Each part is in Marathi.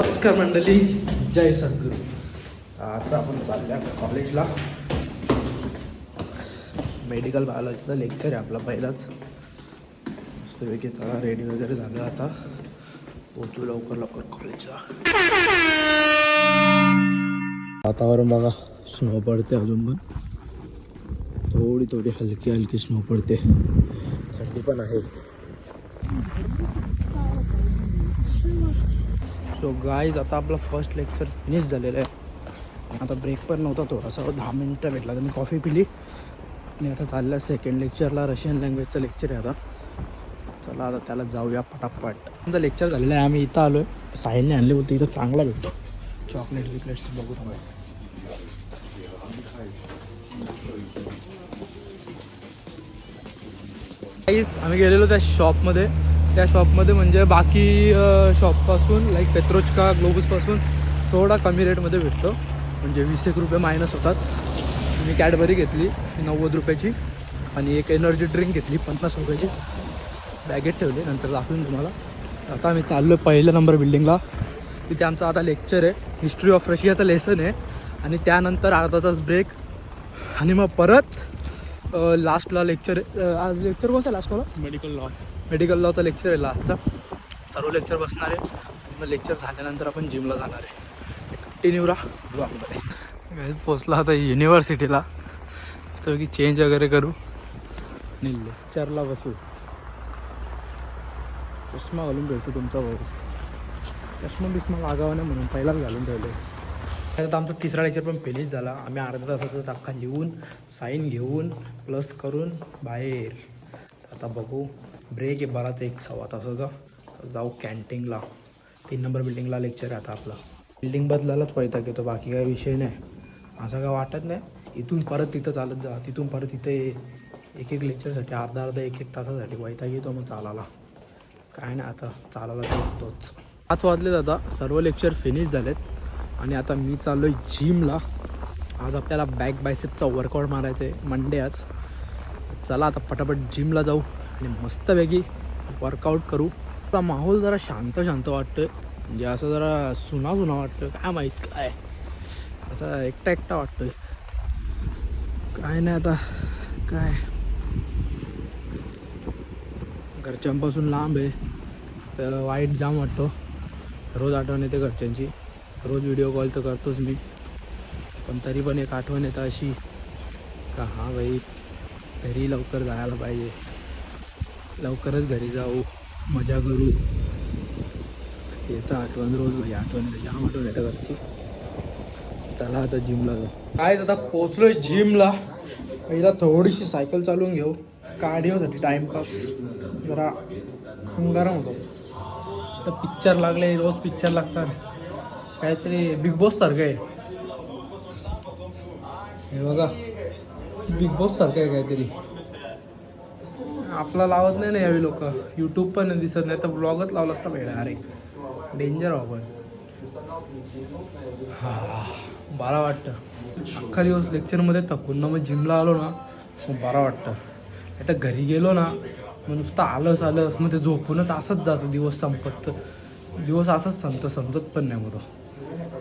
नमस्कार मंडळी, जय सद्गुरू. आता आपण चालल्या कॉलेजला. मेडिकल बायोलॉजीचा लेक्चर आहे आपला पहिलाच. मस्तपैकी चला रेडी वगैरे झालं, आता पोचू लवकर लवकर कॉलेजला. वातावरण बघा, स्नो पडते अजून पण, थोडी थोडी हलकी हलकी स्नो पडते, थंडी पण आहे. सो गाईज, आता आपलं फर्स्ट लेक्चर फिनिश झालेलं आहे. आता ब्रेक पण नव्हता, थोडासा 10 मिनिटं भेटला तर मी कॉफी पिली आणि आता चाललं सेकंड लेक्चरला. रशियन लँग्वेजचं लेक्चर आहे आता. चला आता त्याला जाऊया पटापट. आमचं लेक्चर झालेलं आहे, आम्ही इथं आलो आहे. साहिलने आणले बोलतो इथं चांगला भेटतो चॉकलेट विकलेट्स, बघू थांबा. आम्ही गेलेलो त्या शॉपमध्ये. त्या शॉपमध्ये म्हणजे बाकी शॉपपासून लाईक पेत्रोचका ग्लोबसपासून थोडा कमी रेटमध्ये भेटतो, म्हणजे 20 रुपये मायनस होतात. मी कॅडबरी घेतली 90 रुपयाची आणि एक एनर्जी ड्रिंक घेतली 50 रुपयाची, बॅगेत ठेवली. नंतर दाखवून तुम्हाला. आता आम्ही चाललो आहे पहिल्या नंबर बिल्डिंगला. तिथे आमचं आता लेक्चर आहे, हिस्ट्री ऑफ रशियाचं लेसन आहे. आणि त्यानंतर अर्धा तास ब्रेक आणि मग परत लास्टला लेक्चर. आज लेक्चर कोणतं लास्टला? मेडिकल लॉचा लेक्चर आहे लास्टचा. सर्व लेक्चर बसणार आहे आणि मग लेक्चर झाल्यानंतर आपण जिमला जाणार आहे. कंटिन्यू राहा ब्लॉगमध्ये. पोचला आता युनिव्हर्सिटीला, मस्तपैकी चेंज वगैरे करू आणि लेक्चरला बसू. चष्मा घालून भेटतो तुमचा भाऊ. चष्मा बिस्मा लागावा नाही म्हणून पहिलाच घालून ठेवले. आता आमचा तिसरा लेक्चर पण फिनिश झाला. आम्ही अर्धा तासाचाच अख्खा लिहून साईन घेऊन प्लस करून बाहेर. आता बघू, ब्रेक आहे बराच 1-1.25 तासाचा. जाऊ कॅन्टीनला. 3 नंबर बिल्डिंगला लेक्चर आहे आता आपला. बिल्डिंग बदलायलाच वैताग येतो, बाकी काही विषय नाही. असं काय वाटत नाही. इथून परत तिथं चालत जा, तिथून परत इथे एक लेक्चरसाठी अर्धा 1-1 तासासाठी वैताग येतो मग चालायला. काय नाही, आता चालायला लागतोच. 5 वाजलेत आता. सर्व लेक्चर फिनिश झालेत आणि आता मी चाललो आहे जिमला. आज आपल्याला बॅक बायसेपचा वर्कआउट मारायचं आहे, मंडे आज. चला आता पटापट जिमला जाऊ आणि मस्तपैकी वर्कआउट करू. आता माहोल जरा शांत वाटतोय, म्हणजे असं जरा सुना वाटतोय. काय माहीत काय, असं एकटा वाटतोय. काय नाही आता, काय घरच्यांपासून लांब आहे तर वाईट जाम वाटतो. रोज आठवण येते घरच्यांची. रोज व्हिडिओ कॉल तर करतोच मी, पण तरी पण एक आठवण येतं अशी का हां बाई घरी लवकर जायला पाहिजे, लवकरच घरी जाऊ, मजा करू. येतं आठवण रोज भाई, आठवण येते, जाम आठवण येतं घरची. चला आता जिमला जाऊ. काय आता पोचलोय जिमला. पहिला थोडीशी सायकल चालवून घेऊ, कार्डिओसाठी टाईमपास. जरा अंगाराम होतो. तर पिक्चर लागले, रोज पिक्चर लागतात. काहीतरी बिग बॉस सारखं आहे हे बघा, बिग बॉस सारखं आहे काहीतरी. आपला लावत नाही ना यावी लोक. यूट्यूब पण दिसत नाही तर ब्लॉगच लावला असता भेटा. अरे डेंजर आपण. हां, बरं वाटतं. अख्खा दिवस लेक्चरमध्ये थकून ना मग जिमला आलो ना मग बरं वाटतं. आता घरी गेलो ना मग नुसतं आलस मग ते झोपूनच असंच जातं. दिवस असंच समजत पण नाही मग तो.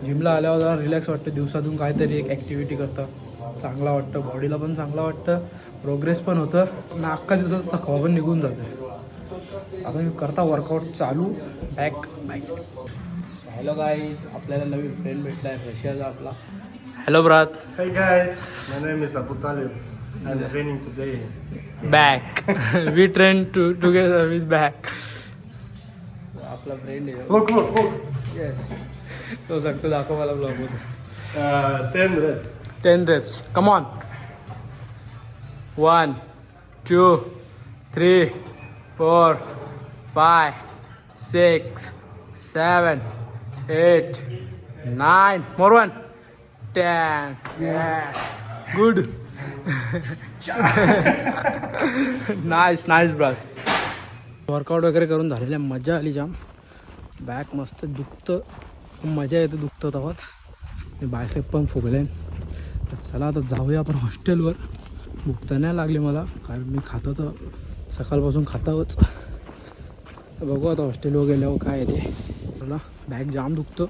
जिमला आल्यावर जरा रिलॅक्स वाटतं. दिवसातून काहीतरी एक ॲक्टिव्हिटी करतं, चांगला वाटतं. बॉडीला पण चांगलं वाटतं, प्रोग्रेस पण होतं आणि अख्खा दिवसाचा थकवा पण निघून जातो. आता मी करता वर्कआउट चालू, बॅक बायसेप. हॅलो गाईज, आपल्याला नवीन फ्रेंड भेटला आहे रशियाचा आपला. Hello ब्रात. Hey guys, my name is Abu Talib. I'm training today. Back. We train together with back. आपला फ्रेंड आहे. Look. येस, तो सांगतो दाखव मला ब्लॉगमध्ये. 10 reps. 10 reps. Come on. 1, 2, 3, 4, 5, 6, 7, 8, 9. More one. 10. Yes. Good. Nice bra. Workout वगैरे करून झालेल्या मजा आली जाम. बॅक मस्त दुखतं, मजा येते दुखतं तेव्हाच. बायसेप पण फुगले. चला आता जाऊया आपण हॉस्टेलवर. भूक तर नाही लागली मला, कारण मी खातो तर सकाळपासून खातावच. बघू आता हॉस्टेलवर गेल्यावर काय येते. मला बॅग जाम दुखतं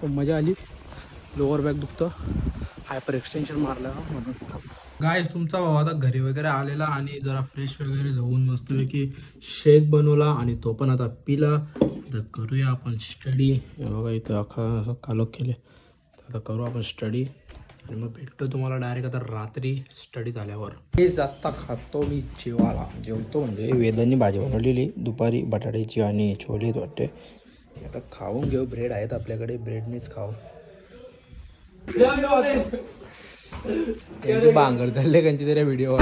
पण मजा आली. लोअर बॅग दुखतं, हायपर एक्सटेन्शन मारलं म्हणून. गाईज तुमचा भाऊ आता घरी वगैरे आलेला आणि जरा फ्रेश वगैरे होऊन मस्तपैकी शेक बनवला आणि तो पण आता पिला. तर करूया आपण स्टडी. बघा इथं असं कालोख केले. आता करू आपण स्टडी आणि मग भेटतो तुम्हाला डायरेक्ट आता रात्री स्टडी झाल्यावर. हे जाता खातो मी जेवतो म्हणजे वेदांनी भाजी बनवलेली दुपारी बटाट्याची आणि छोले वाटते. आता खाऊन घेऊ. ब्रेड आहेत आपल्याकडे, ब्रेडनेच खाऊ. त्यांची बांगर झाले त्यांची तरी व्हिडिओ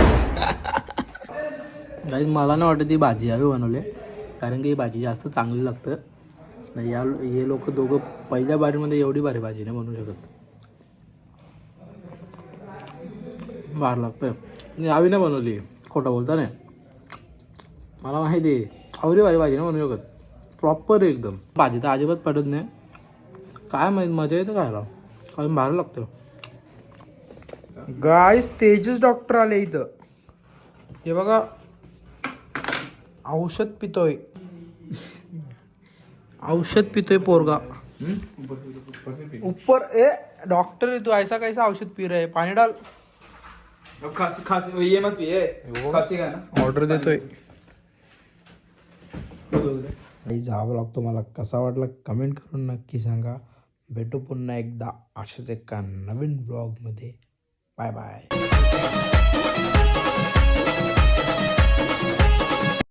काही मला नाही वाटत ती भाजी हवी बनवले, कारण की ही भाजी जास्त चांगली लागतं. नाही हे लोक दोघं पहिल्या बारीमध्ये एवढी भारी भाजी नाही बनवू शकत. बार लागतं. मी हवी नाही बनवली, खोटं बोलता नाही. मला माहिती आहे आवडी भारी भाजी नाही बनवू शकत. प्रॉपर एकदम भाजी तर अजिबात पडत नाही. काय माहिती मजा येतं खायला, कारण भारी लागतं. गाईस तेजस डॉक्टर आले इथं. हे बघा औषध पितोय पोरगा. ऊपर ए डॉक्टर तू ऐसा कैसा औषध पी रहे? पाणी डाल. ये मत पिए, खांसी का ना ऑर्डर देतोय. जावं लागतो. मला कसा वाटला कमेंट करून नक्की सांगा. भेटू पुन्हा एकदा अशाच एका नवीन ब्लॉगमध्ये. Bye bye.